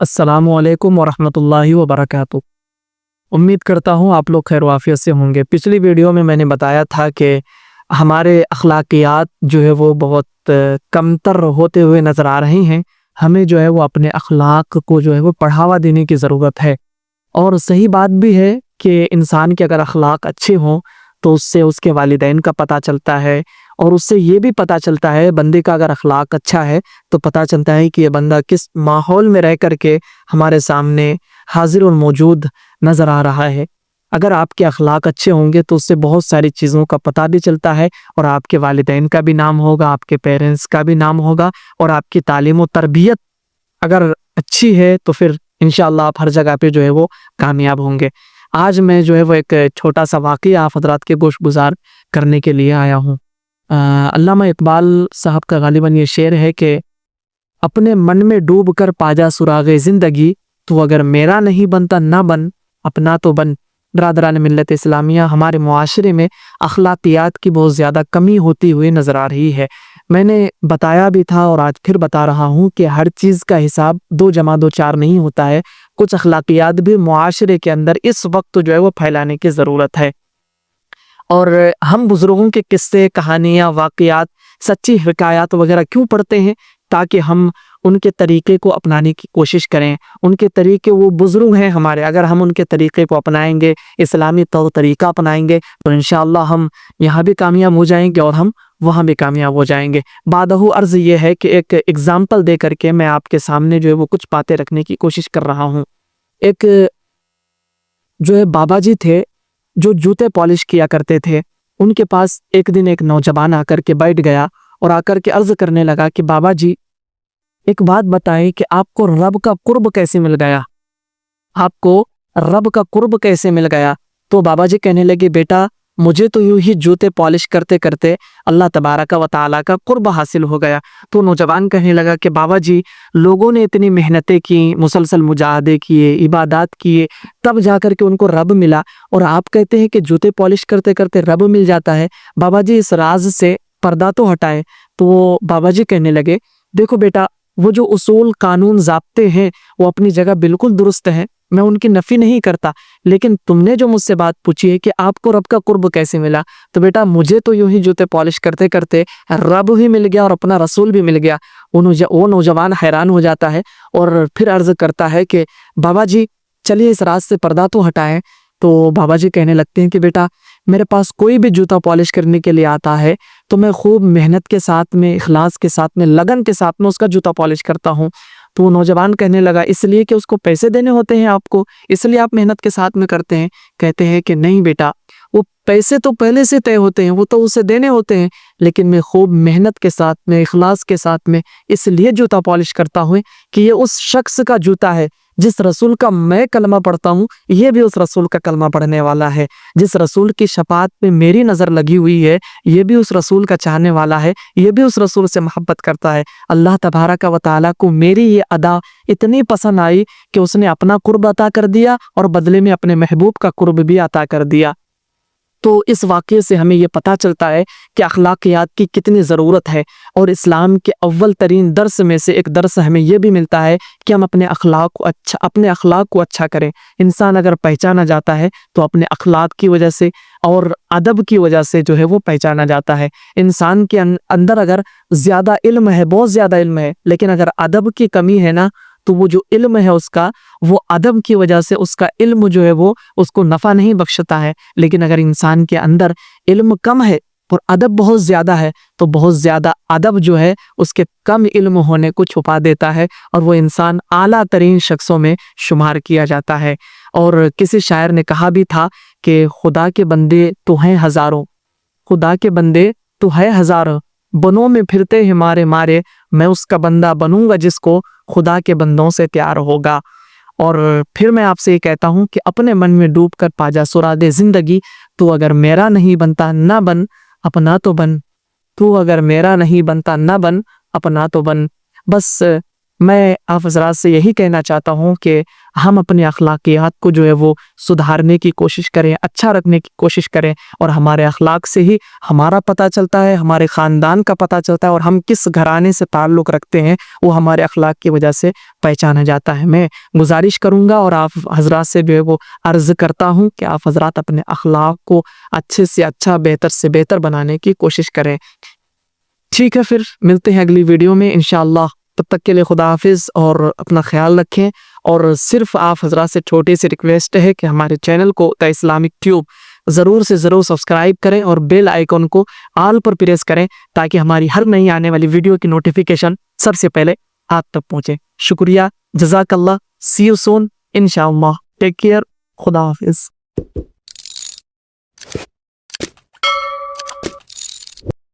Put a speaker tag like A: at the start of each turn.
A: अस्सलाम वालेकुम वरहमतुल्लाहि वबरकातुह। उम्मीद करता हूँ आप लोग खैर वाफियत से होंगे। पिछली वीडियो में मैंने बताया था कि हमारे अखलाकियात जो है वो बहुत कमतर होते हुए नज़र आ रही हैं। हमें जो है वो अपने अखलाक को जो है वो बढ़ावा देने की ज़रूरत है। और सही बात भी है कि इंसान के अगर अखलाक अच्छे हों तो उससे उसके वालिदैन का पता चलता है, और उससे ये भी पता चलता है बंदे का अगर अखलाक अच्छा है तो पता चलता है कि ये बंदा किस माहौल में रह करके हमारे सामने हाजिर और मौजूद नज़र आ रहा है। अगर आपके अखलाक अच्छे होंगे तो उससे बहुत सारी चीज़ों का पता भी चलता है, और आपके वालिदैन का भी नाम होगा, आपके पेरेंट्स का भी नाम होगा, और आपकी तालीम और तरबियत अगर अच्छी है तो फिर इंशाअल्लाह आप हर जगह पे जो है वो कामयाब होंगे। आज मैं जो है वो एक छोटा सा वाक़या आप हज़रात के गोश गुज़ार करने के लिए आया हूँ। अल्लामा इकबाल साहब का गालिबन ये शेर है कि अपने मन में डूब कर पाजा सुरागे ज़िंदगी, तो अगर मेरा नहीं बनता ना बन, अपना तो बन। बरादरान मिल्लत इस्लामिया, हमारे मुआशरे में अखलाकियात की बहुत ज़्यादा कमी होती हुई नज़र आ रही है। मैंने बताया भी था और आज फिर बता रहा हूँ कि हर चीज़ का हिसाब 2 जमा 2 4 नहीं होता है। कुछ अखलाकियात भी मुआशरे के अंदर इस वक्त जो है वो फैलाने की ज़रूरत है। और हम बुज़ुर्गों के किस्से, कहानियाँ, वाक़यात, सच्ची हिकायात वगैरह क्यों पढ़ते हैं? ताकि हम उनके तरीक़े को अपनाने की कोशिश करें। उनके तरीक़े, वो बुज़ुर्ग हैं हमारे, अगर हम उनके तरीक़े को अपनाएंगे, इस्लामी तौर तरीक़ा अपनाएंगे तो इंशाअल्लाह हम यहाँ भी कामयाब हो जाएंगे और हम वहाँ भी कामयाब हो जाएंगे। बादहू अर्ज़ ये है कि एक एग्ज़ाम्पल दे करके मैं आपके सामने जो है वो कुछ बातें रखने की कोशिश कर रहा हूँ। एक जो है बाबा जी थे जो जूते पॉलिश किया करते थे। उनके पास एक दिन एक नौजवान आकर के बैठ गया और आकर के अर्ज़ करने लगा कि बाबा जी, एक बात बताएं कि आपको रब का कुर्ब कैसे मिल गया? आपको रब का कुर्ब कैसे मिल गया? तो बाबा जी कहने लगे, बेटा मुझे तो यूं ही जूते पॉलिश करते करते अल्लाह तबारक व तआला का कुर्ब हासिल हो गया। तो नौजवान कहने लगा कि बाबा जी, लोगों ने इतनी मेहनतें की, मुसलसल मुजाहदे किए, इबादत किए, तब जाकर के उनको रब मिला, और आप कहते हैं कि जूते पॉलिश करते करते रब मिल जाता है। बाबा जी इस राज से पर्दा तो हटाएं। तो बाबा जी कहने लगे, देखो बेटा, वो जो उसूल, कानून, ज़ाब्ते हैं वो अपनी जगह बिल्कुल दुरुस्त हैं, मैं उनकी नफ़ी नहीं करता, लेकिन तुमने जो मुझसे बात पूछी है कि आपको रब का कुर्ब कैसे मिला, तो बेटा मुझे तो यूं ही जूते पॉलिश करते करते रब भी मिल गया और अपना रसूल भी मिल गया। वो नौजवान हैरान हो जाता है और फिर अर्ज़ करता है कि बाबा जी चलिए इस राज से पर्दा तो हटाएं। तो बाबा जी कहने लगते हैं कि बेटा, मेरे पास कोई भी जूता पॉलिश करने के लिए आता है तो मैं खूब मेहनत के साथ में, इखलास के साथ में, लगन के साथ में उसका जूता पॉलिश करता हूँ। तो वो नौजवान कहने लगा, इसलिए कि उसको पैसे देने होते हैं आपको, इसलिए आप मेहनत के साथ में करते हैं? कहते हैं कि नहीं बेटा, वो पैसे तो पहले से तय होते हैं, वो तो उसे देने होते हैं, लेकिन मैं खूब मेहनत के साथ में, इखलास के साथ में इसलिए जूता पॉलिश करता हूँ कि ये उस शख्स का जूता है जिस रसूल का मैं कलमा पढ़ता हूँ, ये भी उस रसूल का कलमा पढ़ने वाला है। जिस रसूल की शफाअत पे मेरी नज़र लगी हुई है, ये भी उस रसूल का चाहने वाला है, ये भी उस रसूल से मोहब्बत करता है। अल्लाह तबारक व तआला को मेरी ये अदा इतनी पसंद आई कि उसने अपना कुर्ब अता कर दिया और बदले में अपने महबूब का कुर्ब भी अता कर दिया। तो इस वाक़ये से हमें ये पता चलता है कि अखलाकियात की कितनी ज़रूरत है, और इस्लाम के अव्वल तरीन दर्स में से एक दर्स हमें ये भी मिलता है कि हम अपने अखलाक को अच्छा करें। इंसान अगर पहचाना जाता है तो अपने अखलाक की वजह से और अदब की वजह से जो है वो पहचाना जाता है। इंसान के अंदर अगर ज़्यादा इल्म है, बहुत ज़्यादा इल्म है, लेकिन अगर अदब की कमी है ना, तो वो जो इल्म है उसका, वो अदब की वजह से उसका इल्म जो है वो उसको नफ़ा नहीं बख्शता है। लेकिन अगर इंसान के अंदर इल्म कम है और अदब बहुत ज़्यादा है, तो बहुत ज़्यादा अदब जो है उसके कम इल्म होने को छुपा देता है, और वो इंसान आला तरीन शख्सों में शुमार किया जाता है। और किसी शायर ने कहा भी था कि खुदा के बंदे तो हैं हज़ारों, खुदा के बंदे तो है हज़ारों, बनों में फिरते हैं मारे मारे, मैं उसका बंदा बनूंगा जिसको खुदा के बंदों से प्यार होगा। और फिर मैं आपसे ये कहता हूँ कि अपने मन में डूब कर पाजा सुरादे ज़िंदगी, तो अगर मेरा नहीं बनता ना बन, अपना तो बन। तू अगर मेरा नहीं बनता ना बन, अपना तो बन। बस میں آپ حضرات سے یہی کہنا چاہتا ہوں کہ ہم اپنے اخلاقیات کو جو ہے وہ سدھارنے کی کوشش کریں، اچھا رکھنے کی کوشش کریں، اور ہمارے اخلاق سے ہی ہمارا پتہ چلتا ہے، ہمارے خاندان کا پتہ چلتا ہے، اور ہم کس گھرانے سے تعلق رکھتے ہیں وہ ہمارے اخلاق کی وجہ سے پہچانا جاتا ہے۔ میں گزارش کروں گا اور آپ حضرات سے جو ہے وہ عرض کرتا ہوں کہ آپ حضرات اپنے اخلاق کو اچھے سے اچھا، بہتر سے بہتر بنانے کی کوشش کریں۔ ٹھیک ہے، پھر ملتے ہیں اگلی ویڈیو میں انشاءاللہ۔ تب تک کے لیے خدا حافظ اور اپنا خیال رکھیں، اور صرف آپ حضرات سے چھوٹی سی ریکویسٹ ہے کہ ہمارے چینل کو دا اسلامک ٹیوب ضرور سے ضرور سبسکرائب کریں اور بیل آئیکن کو آل پر پریس کریں تاکہ ہماری ہر نئی آنے والی ویڈیو کی نوٹیفیکیشن سب سے پہلے آپ تک پہنچے۔ شکریہ، جزاک اللہ، سی یو سون انشاءاللہ، ٹیک کیئر، خدا حافظ۔